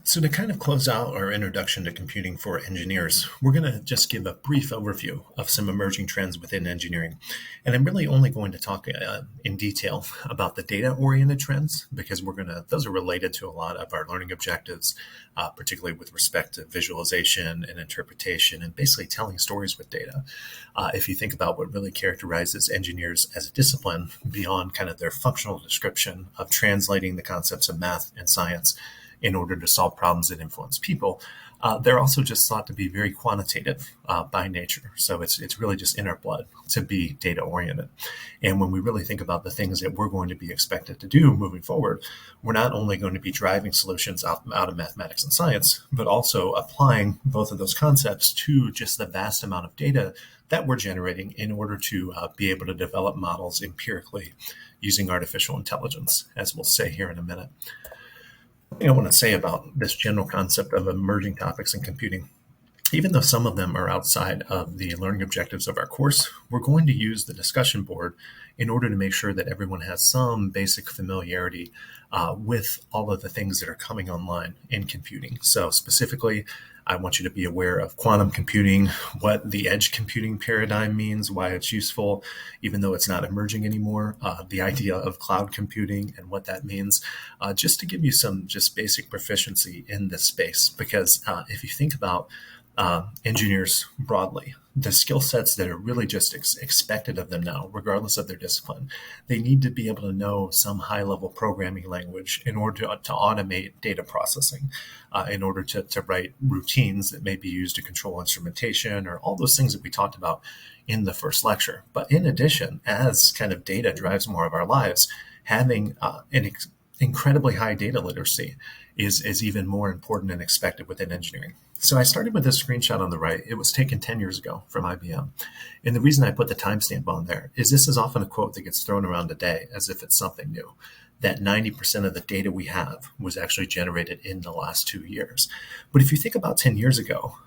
So, to kind of close out our introduction to computing for engineers, we're going to just give a brief overview of some emerging trends within engineering. And I'm really only going to talk in detail about the data oriented trends because those are related to a lot of our learning objectives, particularly with respect to visualization and interpretation and basically telling stories with data. If you think about what really characterizes engineers as a discipline beyond kind of their functional description of translating the concepts of math and science in order to solve problems that influence people. They're also just thought to be very quantitative by nature. So it's really just in our blood to be data oriented. And when we really think about the things that we're going to be expected to do moving forward, we're not only going to be driving solutions out of mathematics and science, but also applying both of those concepts to just the vast amount of data that we're generating in order to be able to develop models empirically using artificial intelligence, as we'll say here in a minute. Thing I want to say about this general concept of emerging topics in computing, even though some of them are outside of the learning objectives of our course, we're going to use the discussion board in order to make sure that everyone has some basic familiarity with all of the things that are coming online in computing. So specifically, I want you to be aware of quantum computing, what the edge computing paradigm means, why it's useful, even though it's not emerging anymore, the idea of cloud computing and what that means, just to give you some just basic proficiency in this space. Because if you think about engineers broadly, the skill sets that are really just expected of them now, regardless of their discipline, they need to be able to know some high-level programming language in order to automate data processing, in order to write routines that may be used to control instrumentation or all those things that we talked about in the first lecture. But in addition, as kind of data drives more of our lives, having incredibly high data literacy is even more important and expected within engineering. So I started with this screenshot on the right. It was taken 10 years ago from IBM. And the reason I put the timestamp on there is this is often a quote that gets thrown around today as if it's something new, that 90% of the data we have was actually generated in the last 2 years. But if you think about 10 years ago,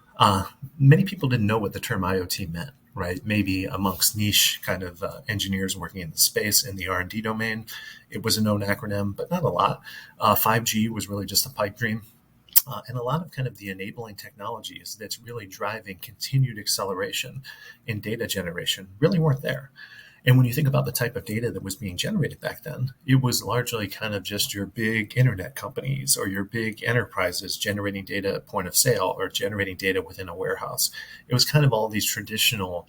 many people didn't know what the term IoT meant, right? Maybe amongst niche kind of engineers working in the space in the R&D domain, it was a known acronym, but not a lot. 5G was really just a pipe dream. And a lot of kind of the enabling technologies that's really driving continued acceleration in data generation really weren't there. And when you think about the type of data that was being generated back then, it was largely kind of just your big internet companies or your big enterprises generating data at point of sale or generating data within a warehouse. It was kind of all these traditional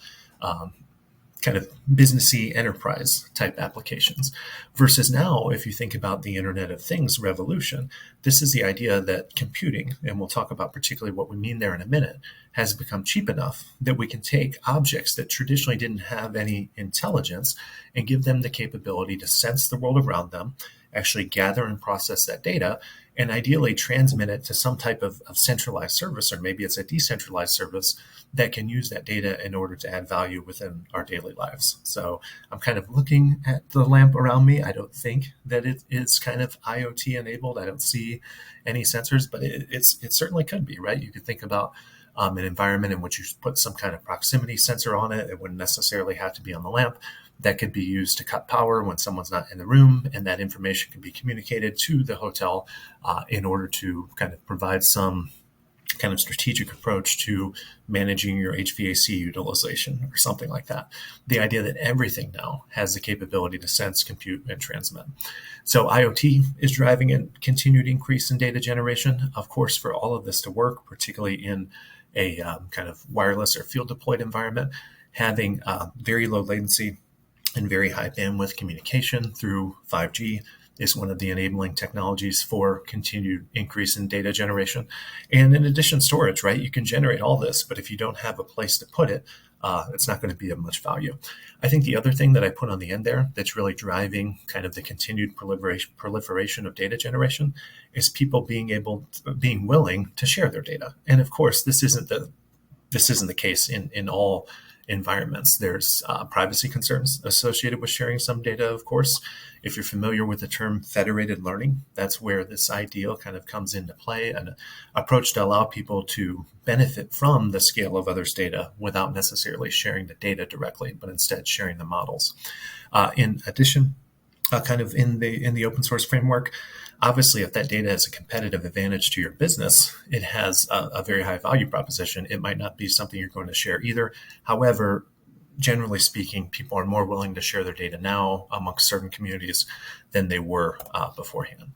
kind of businessy enterprise type applications. Versus now, if you think about the Internet of Things revolution, this is the idea that computing, and we'll talk about particularly what we mean there in a minute, has become cheap enough that we can take objects that traditionally didn't have any intelligence and give them the capability to sense the world around them, actually gather and process that data, and ideally transmit it to some type of centralized service, or maybe it's a decentralized service that can use that data in order to add value within our daily lives. So I'm kind of looking at the lamp around me. I don't think that it is kind of IoT enabled. I don't see any sensors, but it certainly could be, right? You could think about an environment in which you put some kind of proximity sensor on it. It wouldn't necessarily have to be on the lamp. That could be used to cut power when someone's not in the room, and that information can be communicated to the hotel in order to kind of provide some kind of strategic approach to managing your HVAC utilization or something like that. The idea that everything now has the capability to sense, compute, and transmit. So IoT is driving a continued increase in data generation. Of course, for all of this to work, particularly in a kind of wireless or field deployed environment, having very low latency and very high bandwidth communication through 5G is one of the enabling technologies for continued increase in data generation. And in addition, storage, right? You can generate all this, but if you don't have a place to put it, it's not going to be of much value. I think the other thing that I put on the end there that's really driving kind of the continued proliferation of data generation is people being willing to share their data. And of course, this isn't the case in all environments. There's privacy concerns associated with sharing some data, of course. If you're familiar with the term federated learning, that's where this ideal kind of comes into play, an approach to allow people to benefit from the scale of others' data without necessarily sharing the data directly, but instead sharing the models. In addition, kind of in the open source framework, Obviously, if that data is a competitive advantage to your business, it has a very high value proposition. It might not be something you're going to share either. However, generally speaking, people are more willing to share their data now amongst certain communities than they were beforehand.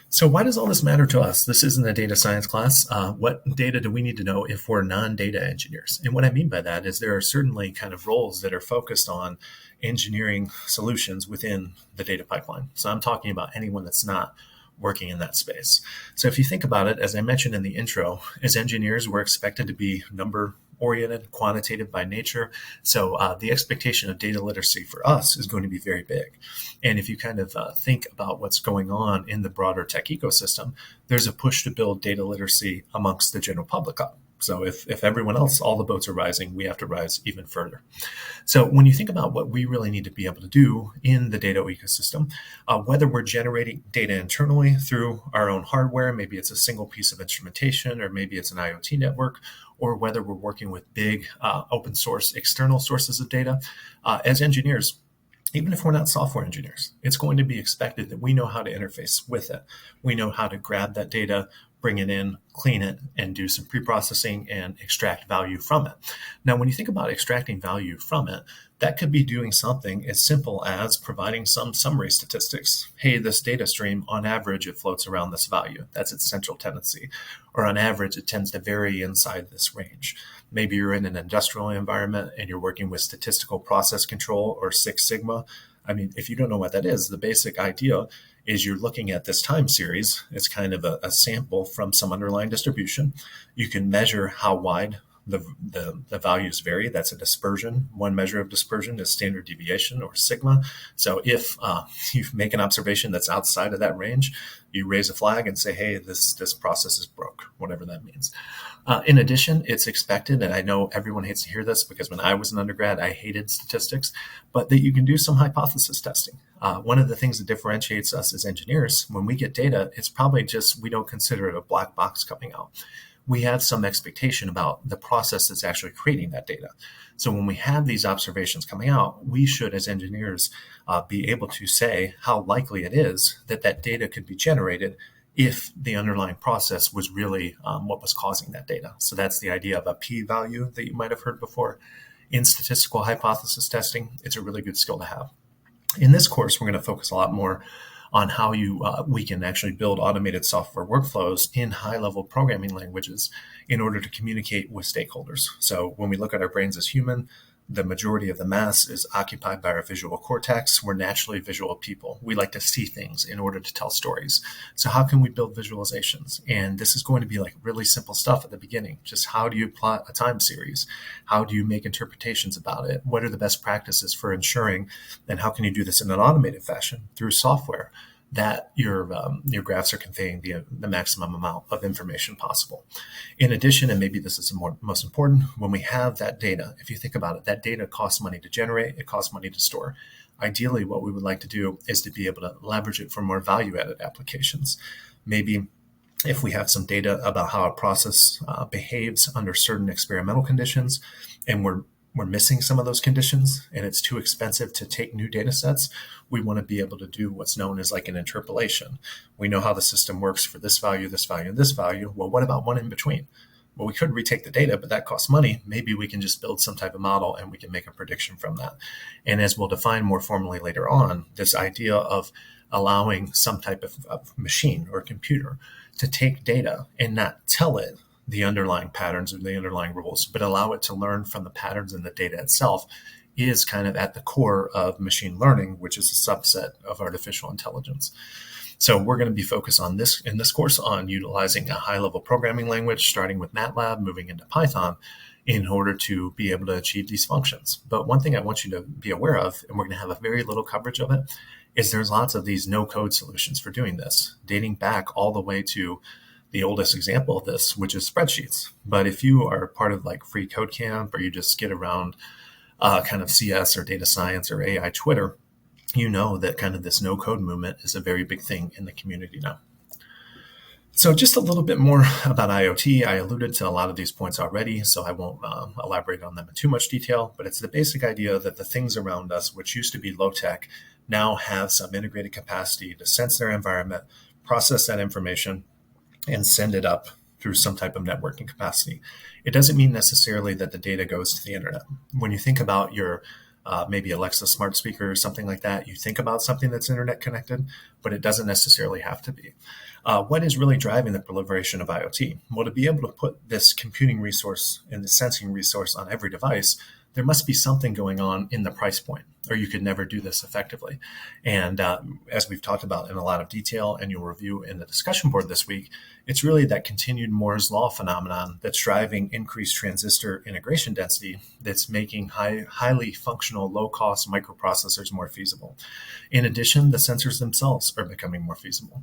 So why does all this matter to us? This isn't a data science class. What data do we need to know if we're non-data engineers? And what I mean by that is there are certainly kind of roles that are focused on engineering solutions within the data pipeline. So I'm talking about anyone that's not working in that space. So if you think about it, as I mentioned in the intro, as engineers, we're expected to be number oriented, quantitative by nature. So the expectation of data literacy for us is going to be very big. And if you kind of think about what's going on in the broader tech ecosystem, there's a push to build data literacy amongst the general public. So if everyone else, all the boats are rising, we have to rise even further. So when you think about what we really need to be able to do in the data ecosystem, whether we're generating data internally through our own hardware, maybe it's a single piece of instrumentation, or maybe it's an IoT network, or whether we're working with big open source external sources of data, as engineers, even if we're not software engineers, it's going to be expected that we know how to interface with it. We know how to grab that data, bring it in, clean it, and do some pre-processing and extract value from it. Now, when you think about extracting value from it, that could be doing something as simple as providing some summary statistics. Hey, this data stream, on average, it floats around this value. That's its central tendency. Or on average, it tends to vary inside this range. Maybe you're in an industrial environment and you're working with statistical process control or Six Sigma. I mean, if you don't know what that is, the basic idea is you're looking at this time series. It's kind of a sample from some underlying distribution. You can measure how wide the values vary. That's a dispersion. One measure of dispersion is standard deviation, or sigma. So if you make an observation that's outside of that range, you raise a flag and say, hey, this process is broke, whatever that means. In addition, it's expected, and I know everyone hates to hear this because when I was an undergrad, I hated statistics, but that you can do some hypothesis testing. One of the things that differentiates us as engineers, when we get data, it's probably just we don't consider it a black box coming out. We have some expectation about the process that's actually creating that data. So when we have these observations coming out, we should, as engineers, be able to say how likely it is that that data could be generated if the underlying process was really what was causing that data. So that's the idea of a p-value that you might have heard before. In statistical hypothesis testing, it's a really good skill to have. In this course, we're going to focus a lot more on how we can actually build automated software workflows in high-level programming languages in order to communicate with stakeholders. So when we look at our brains as human, the majority of the mass is occupied by our visual cortex. We're naturally visual people. We like to see things in order to tell stories. So how can we build visualizations? And this is going to be like really simple stuff at the beginning. Just how do you plot a time series? How do you make interpretations about it? What are the best practices for ensuring? And how can you do this in an automated fashion through software that your graphs are conveying the maximum amount of information possible. In addition, and maybe this is the most important, when we have that data, if you think about it, that data costs money to generate, it costs money to store. Ideally, what we would like to do is to be able to leverage it for more value-added applications. Maybe if we have some data about how a process behaves under certain experimental conditions, and we're missing some of those conditions and it's too expensive to take new data sets, we want to be able to do what's known as like an interpolation. We know how the system works for this value, this value, and this value. Well, what about one in between? Well, we could retake the data, but that costs money. Maybe we can just build some type of model and we can make a prediction from that. And as we'll define more formally later on, this idea of allowing some type of machine or computer to take data and not tell it the underlying patterns or the underlying rules, but allow it to learn from the patterns in the data itself is kind of at the core of machine learning, which is a subset of artificial intelligence. So we're going to be focused on this in this course on utilizing a high-level programming language, starting with MATLAB, moving into Python, in order to be able to achieve these functions. But one thing I want you to be aware of, and we're going to have a very little coverage of it, is there's lots of these no-code solutions for doing this, dating back all the way to the oldest example of this, which is spreadsheets. But if you are part of like Free Code Camp, or you just get around kind of CS or data science or AI Twitter, you know that kind of this no-code movement is a very big thing in the community now. So just a little bit more about IoT. I alluded to a lot of these points already, so I won't elaborate on them in too much detail, but it's the basic idea that the things around us, which used to be low-tech, now have some integrated capacity to sense their environment, process that information, and send it up through some type of networking capacity. It doesn't mean necessarily that the data goes to the internet. When you think about your maybe Alexa smart speaker or something like that, you think about something that's internet connected, but it doesn't necessarily have to be. What is really driving the proliferation of IoT? Well, to be able to put this computing resource and the sensing resource on every device, there must be something going on in the price point, or you could never do this effectively. And as we've talked about in a lot of detail, and you'll review in the discussion board this week, it's really that continued Moore's law phenomenon that's driving increased transistor integration density that's making highly functional, low-cost microprocessors more feasible. In addition, the sensors themselves are becoming more feasible.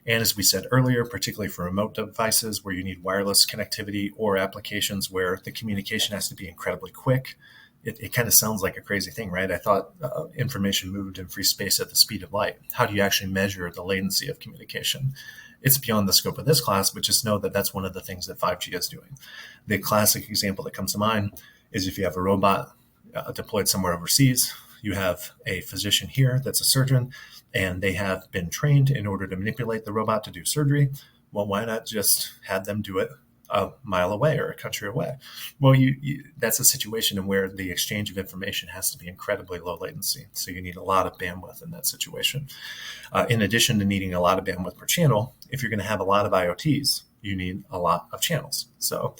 And as we said earlier, particularly for remote devices where you need wireless connectivity or applications where the communication has to be incredibly quick, it kind of sounds like a crazy thing, right? I thought information moved in free space at the speed of light. How do you actually measure the latency of communication? It's beyond the scope of this class, but just know that that's one of the things that 5G is doing. The classic example that comes to mind is if you have a robot deployed somewhere overseas, you have a physician here that's a surgeon, and they have been trained in order to manipulate the robot to do surgery. Well, why not just have them do it a mile away or a country away? Well, that's a situation in where the exchange of information has to be incredibly low latency. So you need a lot of bandwidth in that situation. In addition to needing a lot of bandwidth per channel, if you're going to have a lot of IoTs, you need a lot of channels. So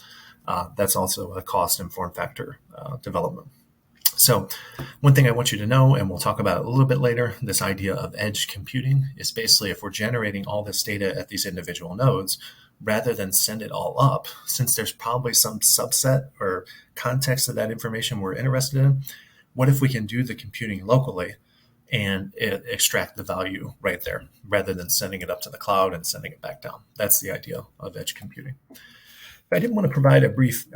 that's also a cost and form factor development. So one thing I want you to know, and we'll talk about it a little bit later, this idea of edge computing is basically if we're generating all this data at these individual nodes, rather than send it all up, since there's probably some subset or context of that information we're interested in, what if we can do the computing locally and extract the value right there, rather than sending it up to the cloud and sending it back down? That's the idea of edge computing. I did want to provide a brief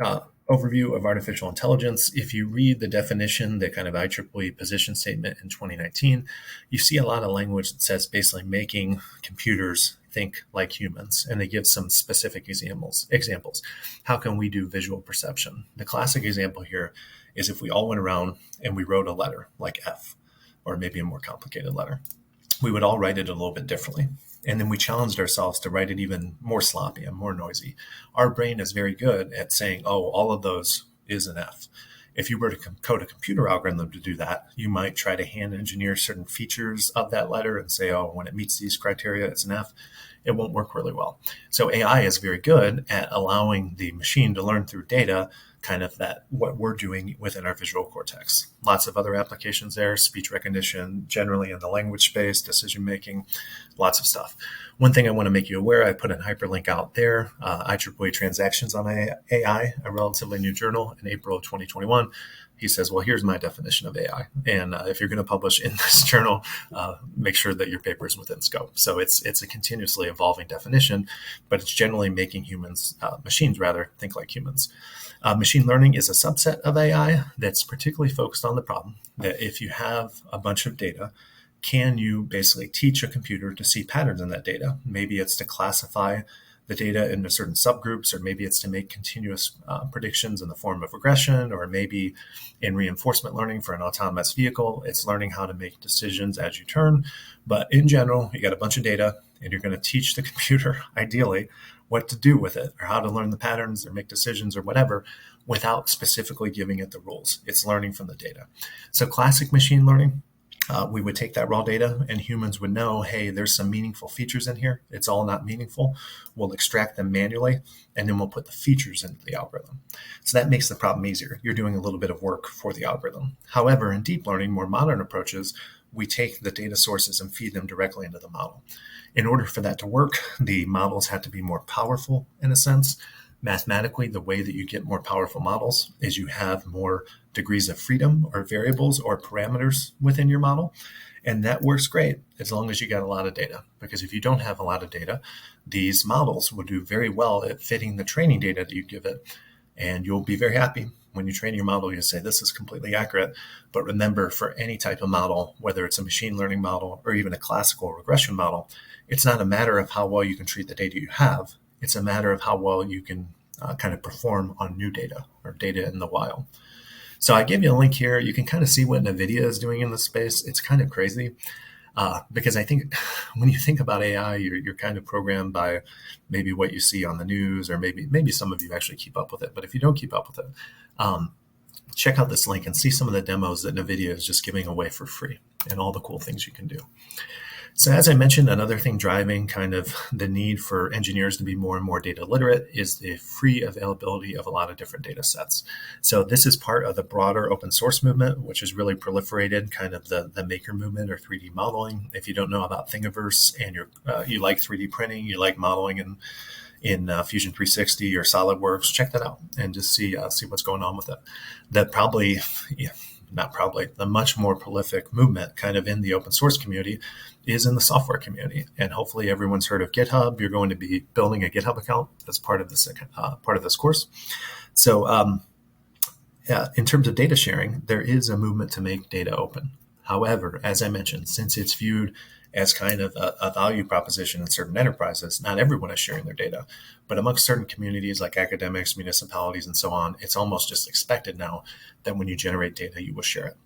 overview of artificial intelligence. If you read the definition, the kind of IEEE position statement in 2019, you see a lot of language that says basically making computers think like humans, and they give some specific examples. How can we do visual perception? The classic example here is if we all went around and we wrote a letter like F, or maybe a more complicated letter, we would all write it a little bit differently. And then we challenged ourselves to write it even more sloppy and more noisy. Our brain is very good at saying, oh, all of those is an F. If you were to code a computer algorithm to do that, you might try to hand engineer certain features of that letter and say, oh, when it meets these criteria, it's an F. It won't work really well. So AI is very good at allowing the machine to learn through data, kind of that what we're doing within our visual cortex. Lots of other applications there, speech recognition, generally in the language space, decision making, lots of stuff. One thing I want to make you aware, I put a hyperlink out there, IEEE Transactions on AI, a relatively new journal in April of 2021. He says, well, here's my definition of AI. And if you're going to publish in this journal, make sure that your paper is within scope. So it's a continuously evolving definition, but it's generally making machines think like humans. Machine learning is a subset of AI that's particularly focused on the problem that if you have a bunch of data, can you basically teach a computer to see patterns in that data? Maybe it's to classify the data into certain subgroups, or maybe it's to make continuous predictions in the form of regression, or maybe in reinforcement learning for an autonomous vehicle, it's learning how to make decisions as you turn. But in general, you got a bunch of data and you're going to teach the computer, ideally, what to do with it, or how to learn the patterns or make decisions or whatever, without specifically giving it the rules. It's learning from the data. So classic machine learning, we would take that raw data and humans would know, hey, there's some meaningful features in here. It's all not meaningful. We'll extract them manually, and then we'll put the features into the algorithm. So that makes the problem easier. You're doing a little bit of work for the algorithm. However, in deep learning, more modern approaches, we take the data sources and feed them directly into the model. In order for that to work, the models have to be more powerful in a sense. Mathematically, the way that you get more powerful models is you have more degrees of freedom or variables or parameters within your model. And that works great as long as you got a lot of data. Because if you don't have a lot of data, these models will do very well at fitting the training data that you give it. And you'll be very happy when you train your model. You say, this is completely accurate. But remember, for any type of model, whether it's a machine learning model or even a classical regression model, it's not a matter of how well you can treat the data you have. It's a matter of how well you can kind of perform on new data or data in the wild. So I gave you a link here. You can kind of see what NVIDIA is doing in this space. It's kind of crazy. Because I think when you think about AI, you're kind of programmed by maybe what you see on the news, or maybe some of you actually keep up with it. But if you don't keep up with it, um, check out this link and see some of the demos that NVIDIA is just giving away for free and all the cool things you can do. So as I mentioned, another thing driving kind of the need for engineers to be more and more data literate is the free availability of a lot of different data sets. So this is part of the broader open source movement, which has really proliferated, kind of the maker movement or 3D modeling. If you don't know about Thingiverse and you like 3D printing, you like modeling in Fusion 360 or SolidWorks, check that out and just see what's going on with it. That probably, yeah, not probably, the much more prolific movement kind of in the open source community is in the software community. And hopefully everyone's heard of GitHub. You're going to be building a GitHub account as part of this course. So in terms of data sharing, there is a movement to make data open. However, as I mentioned, since it's viewed as kind of a value proposition in certain enterprises, not everyone is sharing their data. But amongst certain communities like academics, municipalities, and so on, it's almost just expected now that when you generate data, you will share it.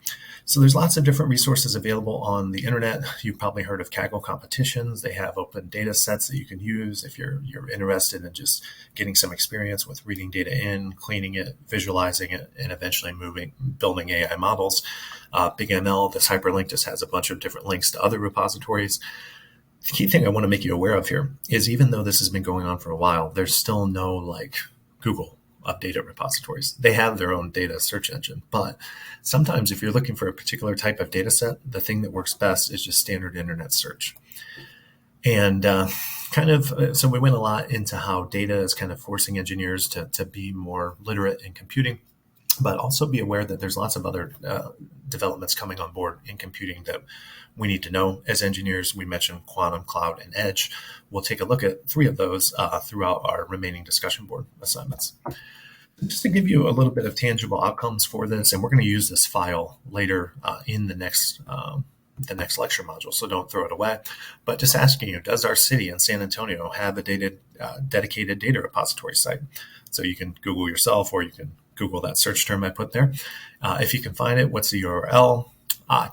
So there's lots of different resources available on the internet. You've probably heard of Kaggle competitions. They have open data sets that you can use if you're interested in just getting some experience with reading data in, cleaning it, visualizing it, and eventually building AI models. BigML, this hyperlink, just has a bunch of different links to other repositories. The key thing I want to make you aware of here is, even though this has been going on for a while, there's still no like Google of data repositories. They have their own data search engine, but sometimes if you're looking for a particular type of data set, the thing that works best is just standard internet search. And so we went a lot into how data is kind of forcing engineers to be more literate in computing, but also be aware that there's lots of other developments coming on board in computing that we need to know as engineers. We mentioned quantum, cloud, and edge. We'll take a look at 3 of those throughout our remaining discussion board assignments. Just to give you a little bit of tangible outcomes for this, and we're going to use this file later in the next lecture module, so don't throw it away. But just asking you, does our city in San Antonio have a dedicated data repository site? So you can Google yourself, or you can Google that search term I put there. If you can find it, what's the URL?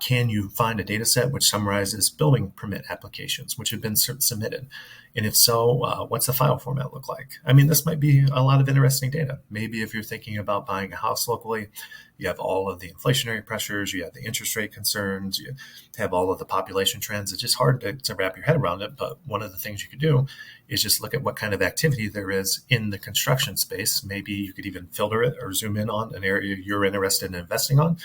Can you find a data set which summarizes building permit applications which have been submitted? And if so, what's the file format look like? I mean, this might be a lot of interesting data. Maybe if you're thinking about buying a house locally, you have all of the inflationary pressures, you have the interest rate concerns, you have all of the population trends. It's just hard to wrap your head around it. But one of the things you could do is just look at what kind of activity there is in the construction space. Maybe you could even filter it or zoom in on an area you're interested in investing on.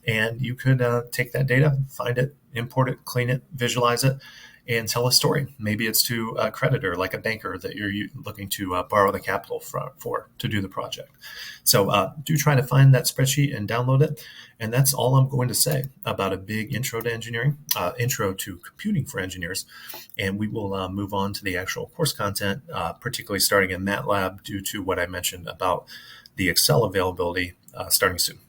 And you could take that data, find it, import it, clean it, visualize it, and tell a story. Maybe it's to a creditor, like a banker that you're looking to borrow the capital for to do the project. So do try to find that spreadsheet and download it. And that's all I'm going to say about a big intro to engineering, intro to computing for engineers. And we will move on to the actual course content, particularly starting in MATLAB, due to what I mentioned about the Excel availability starting soon.